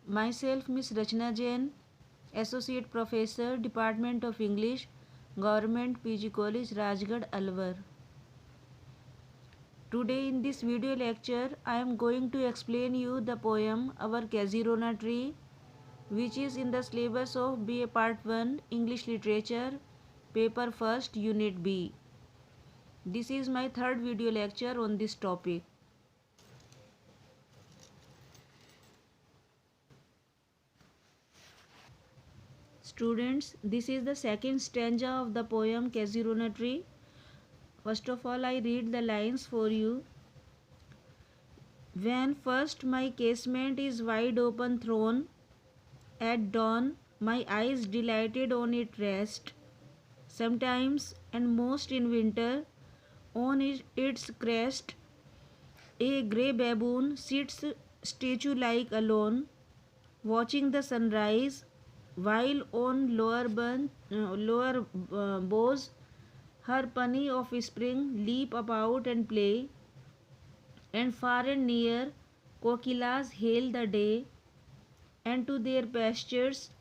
Myself, Miss Rachna Jain, Associate Professor, Department of English, Government PG College, Rajgarh, Alwar. Today in this video lecture, I am going to explain you the poem Our Kazirona Tree, which is in the syllabus of BA Part 1 English Literature, Paper First, Unit B. This is my third video lecture on this topic. Students, this is the second stanza of the poem Kazirona Tree. First of all, I read the lines for you. When first my casement is wide open thrown, at dawn my eyes delighted on it rest. Sometimes and most in winter, on its crest, a grey baboon sits statue-like alone, watching the sunrise, while on lower boughs her punny of spring leap about and play, and far and near kokilas hail the day, and to their pastures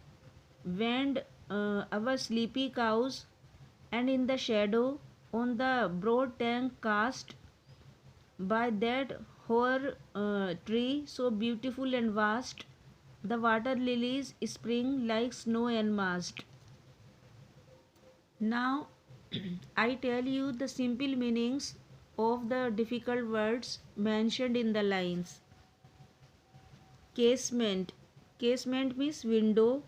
wend our sleepy cows, and in the shadow on the broad tank cast by that hoar tree so beautiful and vast, the water lilies spring like snow enmassed. Now I tell you the simple meanings of the difficult words mentioned in the lines. Casement. Casement means window.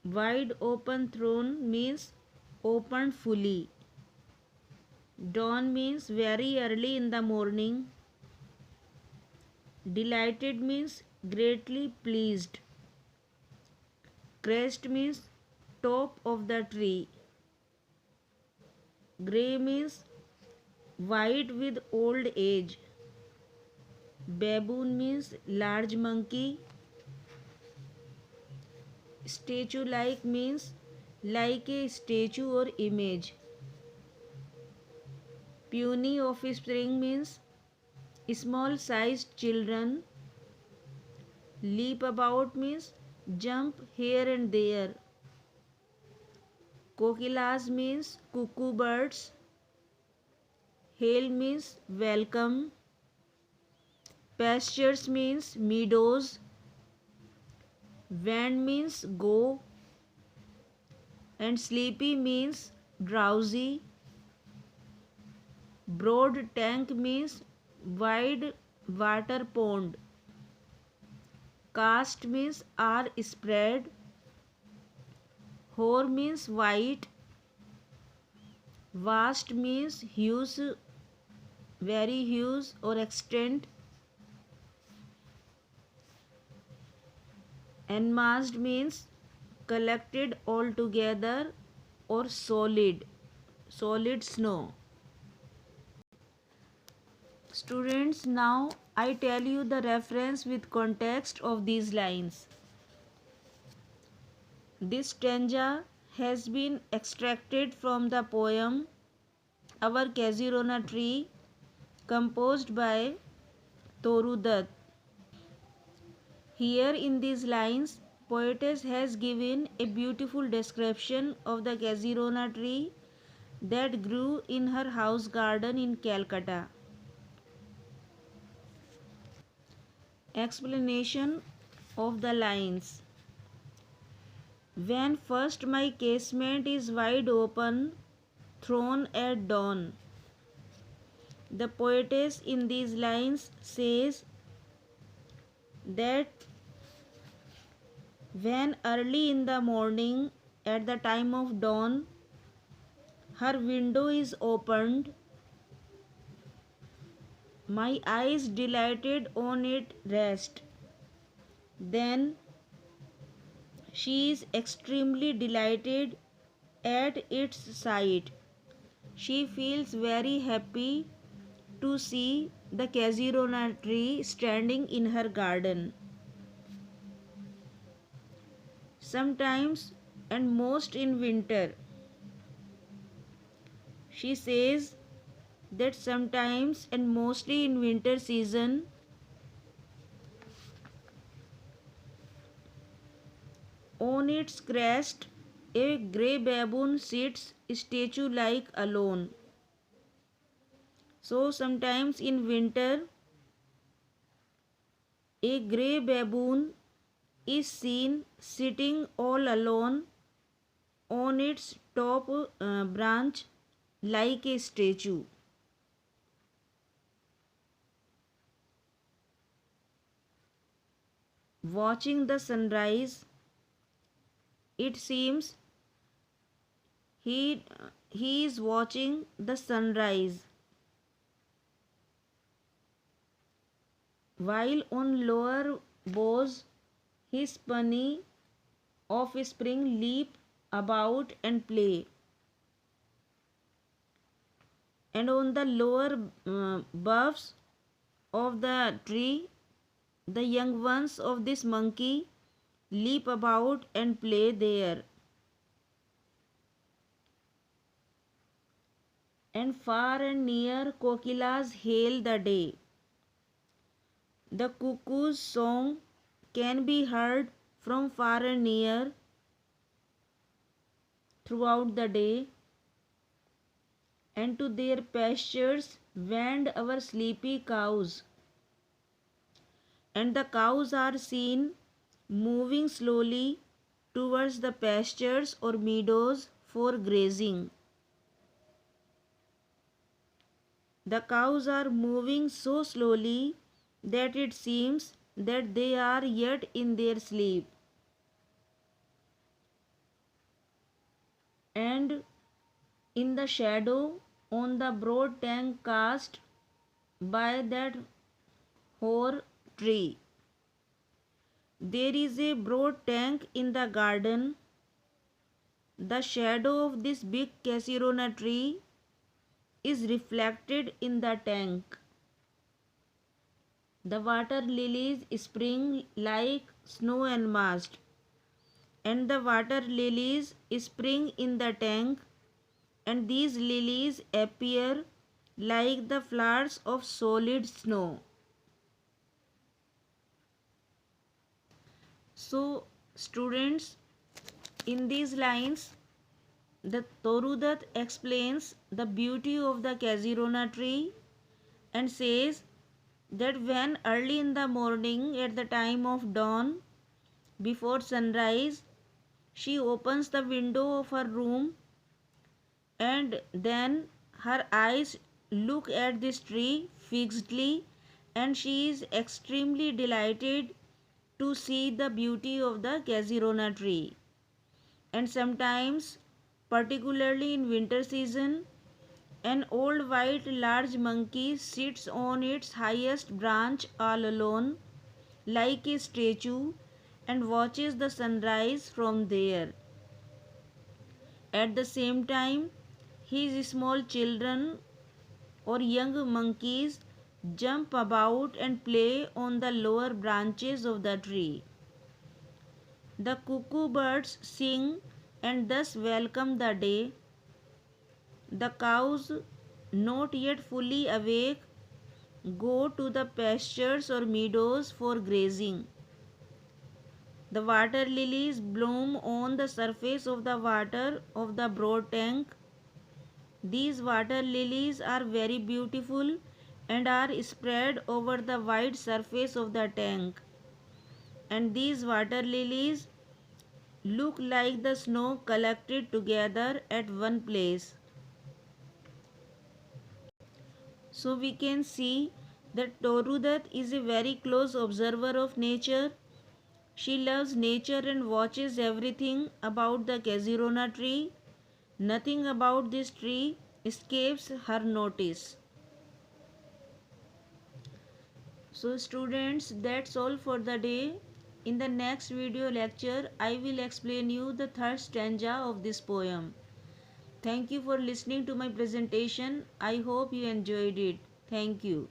Wide open throne means opened fully. Dawn means very early in the morning. Delighted means greatly pleased. Crest means top of the tree. Grey means white with old age. Baboon means large monkey. Statue like means like a statue or image. Puny offspring means small sized children. Leap about means jump here and there. Kokilas means cuckoo birds. Hail means welcome. Pastures means meadows. Wend means go. And sleepy means drowsy. Broad tank means wide water pond. Cast means are spread. Hoar means white. Vast means huge, very huge or extent. Enmassed means collected all together or solid snow. Students, now I tell you the reference with context of these lines. This stanza has been extracted from the poem Our Kazirona Tree, composed by Toru Dutt. Here in these lines, poetess has given a beautiful description of the Kazirona tree that grew in her house garden in Calcutta. Explanation of the lines. When first my casement is wide open, thrown at dawn. The poetess in these lines says that when early in the morning, at the time of dawn, her window is opened, my eyes delighted on it rest. Then she is extremely delighted at its sight. She feels very happy to see the Kazirona tree standing in her garden. Sometimes and most in winter. She says that sometimes and mostly in winter season On its crest, a grey baboon sits statue-like alone. So sometimes in winter, a grey baboon is seen sitting all alone on its top branch like a statue. Watching the sunrise, it seems he, he is watching the sunrise, while on lower boughs his bunny offspring leap about and play, and on the lower boughs of the tree the young ones of this monkey leap about and play there. And far and near kokilas hail the day. The cuckoo's song can be heard from far and near throughout the day, and to their pastures wend our sleepy cows. And the cows are seen moving slowly towards the pastures or meadows for grazing. The cows are moving so slowly that it seems that they are yet in their sleep. And in the shadow on the broad tank cast by that hoar tree, there is a broad tank in the garden. The shadow of this big Casirona tree is reflected in the tank. The water lilies spring like snow and mast, and the water lilies spring in the tank, and these lilies appear like the flowers of solid snow. So, students, in these lines, the Torudat explains the beauty of the Casirona tree and says that when early in the morning at the time of dawn, before sunrise, she opens the window of her room and then her eyes look at this tree fixedly, and she is extremely delighted to see the beauty of the Casirona tree. And sometimes, particularly in winter season, an old white large monkey sits on its highest branch all alone like a statue and watches the sunrise from there. At the same time, his small children or young monkeys jump about and play on the lower branches of the tree. The cuckoo birds sing and thus welcome the day. The cows, not yet fully awake, go to the pastures or meadows for grazing. The water lilies bloom on the surface of the water of the broad tank. These water lilies are very beautiful and are spread over the wide surface of the tank. And these water lilies look like the snow collected together at one place. So we can see that Torudat is a very close observer of nature. She loves nature and watches everything about the Casirona tree. Nothing about this tree escapes her notice. So students, that's all for the day. In the next video lecture, I will explain you the third stanza of this poem. Thank you for listening to my presentation. I hope you enjoyed it. Thank you.